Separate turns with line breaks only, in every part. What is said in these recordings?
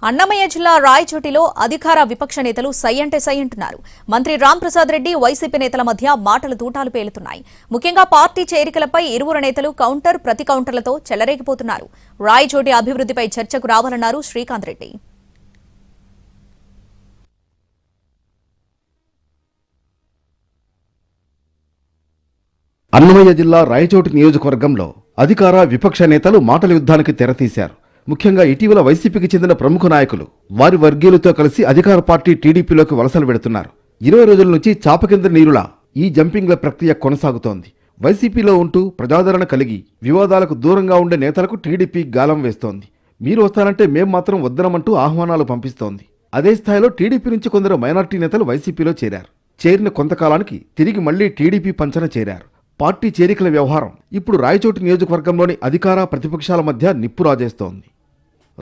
అన్నమయ్య జిల్లా రాయచోటిలో అధికార విపక్ష నేతలు సై అంటే సై అంటున్నారు. మంత్రి రాంప్రసాద్ రెడ్డి వైసీపీ నేతల మధ్య మాటలు తూటాలు పేలుతున్నాయి. ముఖ్యంగా పార్టీ చేరికలపై ఇరువురు నేతలు కౌంటర్ ప్రతి కౌంటర్లతో చెలరేగిపోతున్నారు. రాయచోటి అభివృద్ధిపై చర్చకు రావాలన్నారు శ్రీకాంత్ రెడ్డి.
అన్నమయ్య జిల్లా రాయచోటి నియోజకవర్గంలో అధికార విపక్ష నేతలు మాటల యుద్ధానికి తెరతీశారు. ముఖ్యంగా ఇటీవల వైసీపీకి చెందిన ప్రముఖ నాయకులు వారి వర్గీయులతో కలిసి అధికార పార్టీ టీడీపీలోకి వలసలు వెడుతున్నారు. 20 రోజుల నుంచి చాపకింద నీరులా ఈ జంపింగ్ల ప్రక్రియ కొనసాగుతోంది. వైసీపీలో ఉంటూ ప్రజాదరణ కలిగి వివాదాలకు దూరంగా ఉండే నేతలకు టీడీపీ గాలం వేస్తోంది. మీరు వస్తానంటే మేం మాత్రం వద్దనమంటూ ఆహ్వానాలు పంపిస్తోంది. అదే స్థాయిలో టీడీపీ నుంచి కొందరు మైనార్టీ నేతలు వైసీపీలో చేరారు. చేరిన కొంతకాలానికి తిరిగి మళ్లీ టీడీపీ పంచన చేరారు. పార్టీ చేరికల వ్యవహారం ఇప్పుడు రాయచోటి నియోజకవర్గంలోని అధికార ప్రతిపక్షాల మధ్య నిప్పు రాజేస్తోంది.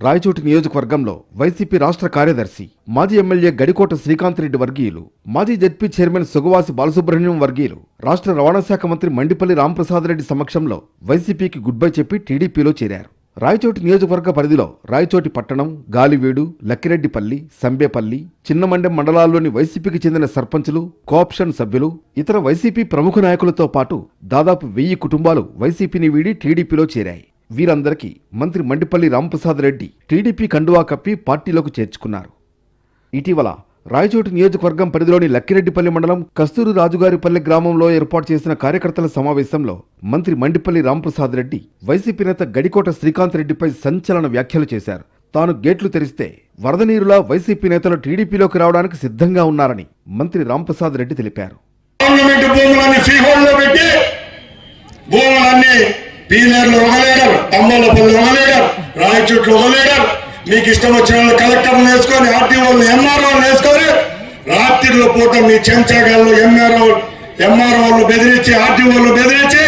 రాయచోటి నియోజకవర్గంలో వైసీపీ రాష్ట్ర కార్యదర్శి మాజీ ఎమ్మెల్యే గడికోట శ్రీకాంత్ రెడ్డి వర్గీయులు, మాజీ జడ్పీ చైర్మన్ సుగవాసి బాలసుబ్రహ్మణ్యం వర్గీయులు రాష్ట్ర రవాణా శాఖ మంత్రి మండిపల్లి రాంప్రసాద్ రెడ్డి సమక్షంలో వైసీపీకి గుడ్ బై చెప్పి టీడీపీలో చేరారు. రాయచోటి నియోజకవర్గ పరిధిలో రాయచోటి పట్టణం, గాలివీడు, లక్కిరెడ్డిపల్లి, సంబేపల్లి, చిన్నమండెం మండలాల్లోని వైసీపీకి చెందిన సర్పంచులు, కోఆప్షన్ సభ్యులు, ఇతర వైసీపీ ప్రముఖ నాయకులతో పాటు దాదాపు 1000 కుటుంబాలు వైసీపీని వీడి టీడీపీలో చేరాయి. వీరందరికీ మంత్రి మండిపల్లి రాంప్రసాద్ రెడ్డి టీడీపీ కండువా కప్పి పార్టీలోకి చేర్చుకున్నారు. ఇటీవల రాయచోటి నియోజకవర్గం పరిధిలోని లక్కిరెడ్డిపల్లి మండలం కస్తూరు రాజుగారిపల్లి గ్రామంలో ఏర్పాటు చేసిన కార్యకర్తల సమావేశంలో మంత్రి మండిపల్లి రాంప్రసాద్ రెడ్డి వైసీపీ నేత గడికోట శ్రీకాంత్ రెడ్డిపై సంచలన వ్యాఖ్యలు చేశారు. తాను గేట్లు తెరిస్తే వరద నీరులా వైసీపీ నేతలు టీడీపీలోకి రావడానికి సిద్ధంగా ఉన్నారని మంత్రి రాంప్రసాద్ రెడ్డి తెలిపారు.
మీకు ఇష్టం వచ్చిన వాళ్ళు కలెక్టర్లు వేసుకొని, ఆర్టీఓలు, ఎంఆర్ఓలు వేసుకొని రాత్రిలో పూట మీ చెంచాగాళ్ళు ఎంఆర్ఓలు బెదిరించి, ఆర్టీఓలు బెదిరించి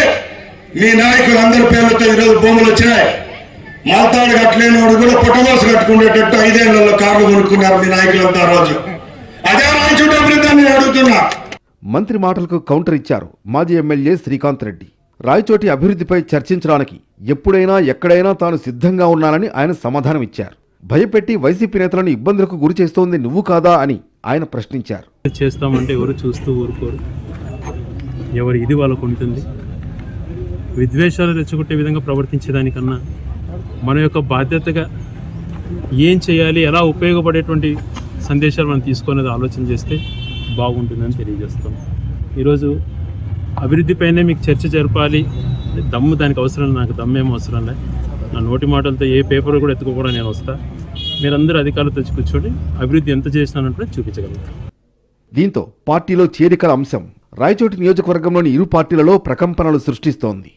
మీ నాయకులు అందరి పేర్లతో ఈరోజు భూములు వచ్చినాయి. మాల్తాడు కట్టలేని వాడు కూడా పుట్టగోసు కట్టుకునేటట్టు 5 ఏళ్లలో కార్లు కొనుక్కున్నారు మీ నాయకులంతా. రోజు అదే రాయచోటి అభివృద్ధి నేను అడుగుతున్నా.
మంత్రి మాటలకు కౌంటర్ ఇచ్చారు మాజీ ఎమ్మెల్యే శ్రీకాంత్ రెడ్డి. రాయచోటి అభివృద్ధిపై చర్చించడానికి ఎప్పుడైనా ఎక్కడైనా తాను సిద్ధంగా ఉన్నానని ఆయన సమాధానం ఇచ్చారు. భయపెట్టి వైసీపీ నేతలను ఇబ్బందులకు గురి చేస్తోంది నువ్వు కాదా అని ఆయన ప్రశ్నించారు.
చేస్తామంటే ఎవరు చూస్తూ ఊరుకోరు, ఎవరి ఇది వాళ్ళకు ఉంటుంది. విద్వేషాలు రెచ్చగొట్టే విధంగా ప్రవర్తించేదానికన్నా మన యొక్క బాధ్యతగా ఏం చేయాలి, ఎలా ఉపయోగపడేటువంటి సందేశాలు మనం తీసుకునేది ఆలోచన చేస్తే బాగుంటుందని తెలియజేస్తాం. ఈరోజు అభివృద్ధిపైనే మీకు చర్చ జరపాలి, దమ్ము దానికి అవసరం, నాకు దమ్మేం అవసరం లే. నా నోటి మాటలతో ఏ పేపర్ కూడా ఎత్తుకోకుండా నేను వస్తా. మీరందరూ అధికారులు తెచ్చి కూర్చొని అభివృద్ధి ఎంత చేసినానంటే చూపించగలుగుతాను.
దీంతో పార్టీలో చేరికల అంశం రాయచోటి నియోజకవర్గంలోని ఇరు పార్టీలలో ప్రకంపనలు సృష్టిస్తోంది.